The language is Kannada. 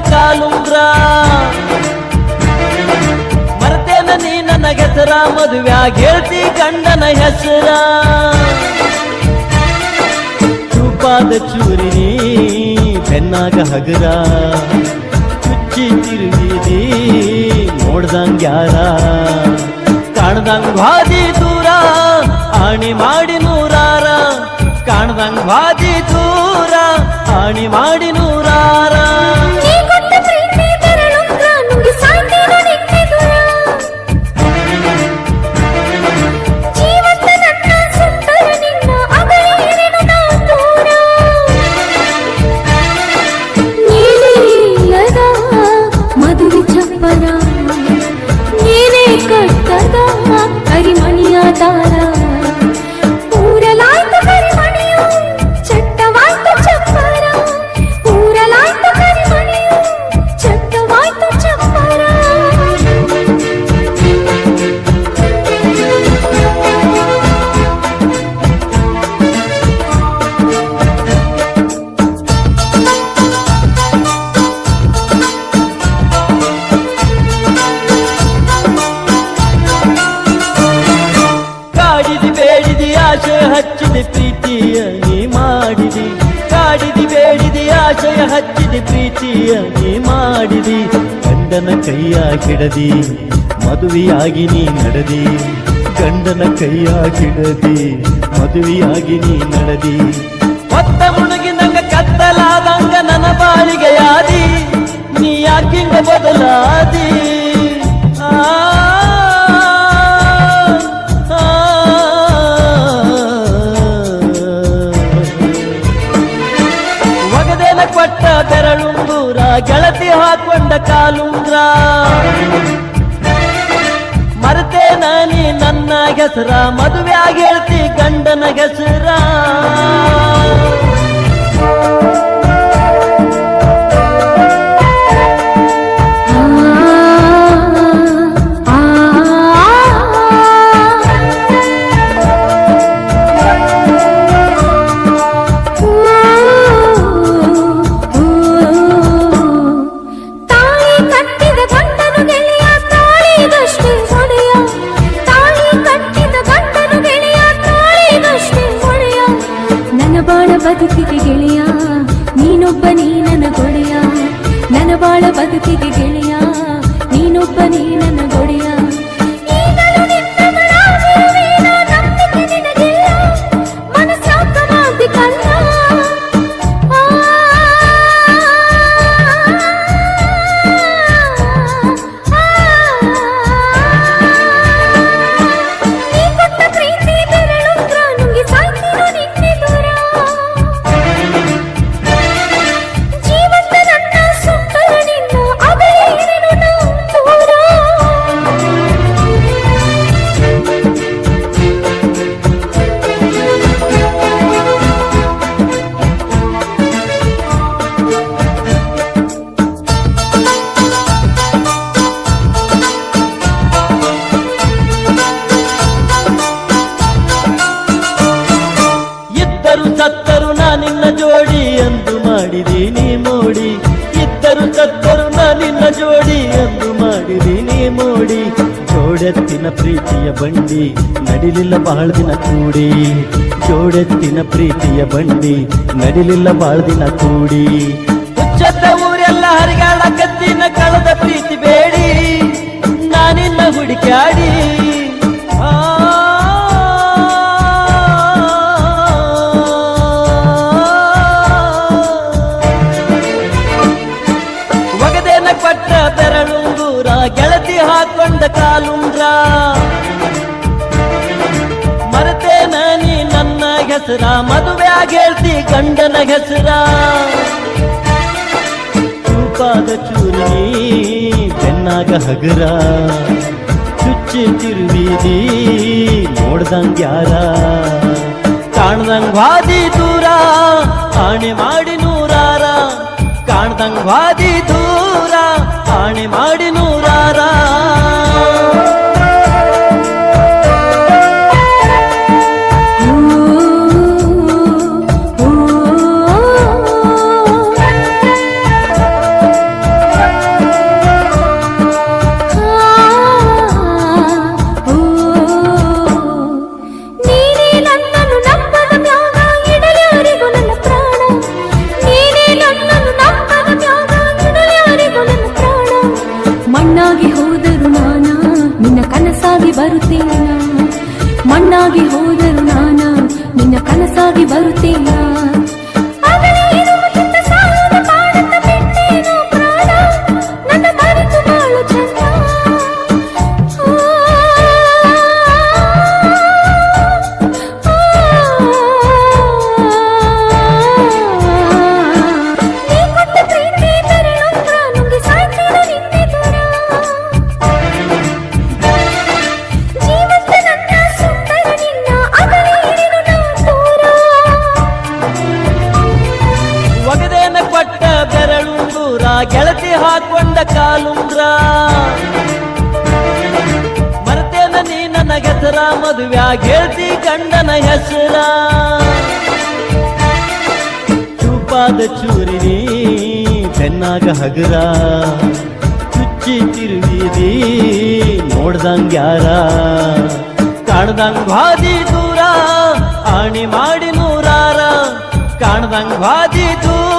ಕಾಲುಂಗ್ರ ಮರ್ತೇನ ನೀ ನನ್ನ ಹೆಸರ ಮದುವ್ಯಾಗ ಹೇಳ್ತಿ ಗಂಡನ ಹೆಸರ ಚೂಪಾದ ಚೂರಿನಿ ಬೆನ್ನಾಗ ಹಗರ ಚುಚ್ಚಿ ತಿರುಗಿದಿ ನೋಡ್ದಂಗ ಯಾರ ಕಾಣ್ದಂಗ ಹಾದಿ ದೂರ ಆಣಿ ಮಾಡಿ ನೂರಾರ ಕಾಣ್ದಂಗ ಹಾದಿ ದೂರ ಆಣಿ ಮಾಡಿ ನೂರಾರ ಹಚ್ಚಿದೆ ಪ್ರೀತಿಯ ನೀ ಮಾಡಿದಿ ಕಾಡಿದಿ ಬೇಡಿದಿ ಆಶಯ ಹಚ್ಚಿದೆ ಪ್ರೀತಿಯ ನೀ ಮಾಡಿದಿ ಗಂಡನ ಕೈಯ ಹಿಡದಿ ಮದುವೆಯಾಗಿ ನೀ ನಡೆದಿ ಗಂಡನ ಕೈಯ ಹಿಡದಿ ಮದುವೆಯಾಗಿ ನೀ ನಡೆದಿ ಹೊತ್ತ ಮುಳುಗಿ ನಂಗ ಕತ್ತಲಾದಂಗ ನನ್ನ ಬಾಳಿಗೆ ಯಾದಿ ನೀ ಯಾಕಿಂಗ ಬದಲಾದಿ ಕೊಟ್ಟ ಬೆರಳುಂಗೂರ ಗೆಳತಿ ಹಾಕೊಂಡ ಕಾಲುಂಗ್ರ ಮರ್ತೇನ ನೀ ನನ್ನ ಹೆಸರ ಮದುವೆಯಾಗಿ ಹೇಳ್ತಿ ಗಂಡನ ಹೆಸರ ಬದುಕಿಗೆ ಗೆಳೆಯ ನೀನೊಬ್ಬ ನೀ ನನ್ನ ಗೊಡೆಯ ನನ್ನ ಬಾಳ ಬದುಕಿಗೆ ಗೆಳೆಯ ನೀನೊಬ್ಬ ನೀ ನನ್ನ ಗೊಡೆಯ ಸತ್ತರು ನಾ ನಿನ್ನ ಜೋಡಿ ಎಂದು ಮಾಡಿದಿ ನೀ ಮೋಡಿ ಇದ್ದರು ಸತ್ತರು ನಾ ನಿನ್ನ ಜೋಡಿ ಎಂದು ಮಾಡಿದಿ ನೀ ಮೋಡಿ ಜೋಡೆತ್ತಿನ ಪ್ರೀತಿಯ ಬಂಡಿ ನಡಿಲಿಲ್ಲ ಬಾಳ ದಿನ ಕೂಡಿ ಜೋಡೆತ್ತಿನ ಪ್ರೀತಿಯ ಬಂಡಿ ನಡಿಲಿಲ್ಲ ಬಾಳ ದಿನ ಕೂಡಿ ಹುಚ್ಚತ್ತ ಊರೆಲ್ಲ ಹರಿಗಾಡ ಕತ್ತಿನ ಕಳೆದ ಪ್ರೀತಿ ಬೇಡಿ ನಾನಿನ್ನ ಹುಡುಕಾಡಿ ಕೊಟ್ಟ ಬೆರಳುಂಗೂರ ಗೆಳತಿ ಹಾಕೊಂಡ ಕಾಲುಂಗ್ರ ಮರ್ತೇನ ನೀ ನನ್ನ ಹೆಸರ ಮದುವೆಯಾಗಿ ಹೇಳ್ತಿ ಗಂಡನ ಹೆಸರ ಚೂಪಾದ ಚೂರಿ ಬೆನ್ನಾಗ ಹಗರ ಚುಚ್ಚಿ ತಿರುವಿದಿ ನೋಡ್ದಂಗ ಯಾರ ಕಾಣ್ದಂಗ ವಾದಿ ದೂರ ಆಣೆ ಮಾಡಿ ನೂರಾರ ಕಾಣ್ದಂಗ ವಾದಿ ದೂರ ಆಣೆ ಮಾಡಿ ನೂರಾರ ಮಣ್ಣಾಗಿ ಹೋದರು ನಾನ ನಿನ್ನ ಕನಸಾಗಿ ಬರುತ್ತೇನ ಅಗಲೇನು ಮುಗಿದ ಸಾಲದ ಪಾಡತ್ತ ಬಿಟ್ಟೇನೋ ಪ್ರಾಣ ನನ್ನ ಮರೆತು ಬಾಳು ಚಂದ ನೀ ಕೊಟ್ಟ ಪ್ರೀತಿ ಬೆರಳೊಂದ್ರ ನುಂಗಿ ಸಾಯ್ತೇನೆ ನಿನ್ನೆ ದೂರ ಜೀವಂತ ನನ್ನ ಸುಂದರ ನಿನ್ನ ಅಗಲೇನು ನಾ ದೂರ ಒಗದೇನ ಕೊಟ್ಟ ಬೆರಳುಂದೂರ ಗೆಳತಿ ಹಾಕೊಂಡ ಕಾಲುಂದ್ರ ಮರ್ತೇನ ನೀ ನನ್ನ ಹೆಸರ ಮದುವ್ಯಾಗ ಗೆಳತಿ ಗಂಡನ ಹೆಸರ ಚೂಪಾದ ಚೂರಿನಿ ಬೆನ್ನಾಗ ಹಗರ ಚುಚ್ಚಿ ತಿರುಗಿದಿ ನೋಡ್ದಂಗ ಯಾರ ಕಾಣ್ದಂಗ ಹಾದಿ ದೂರ ಆಣಿ ಮಾಡಿ ನೂರಾರ ಕಾಣ್ದಂಗ ಹಾದಿ ದೂರ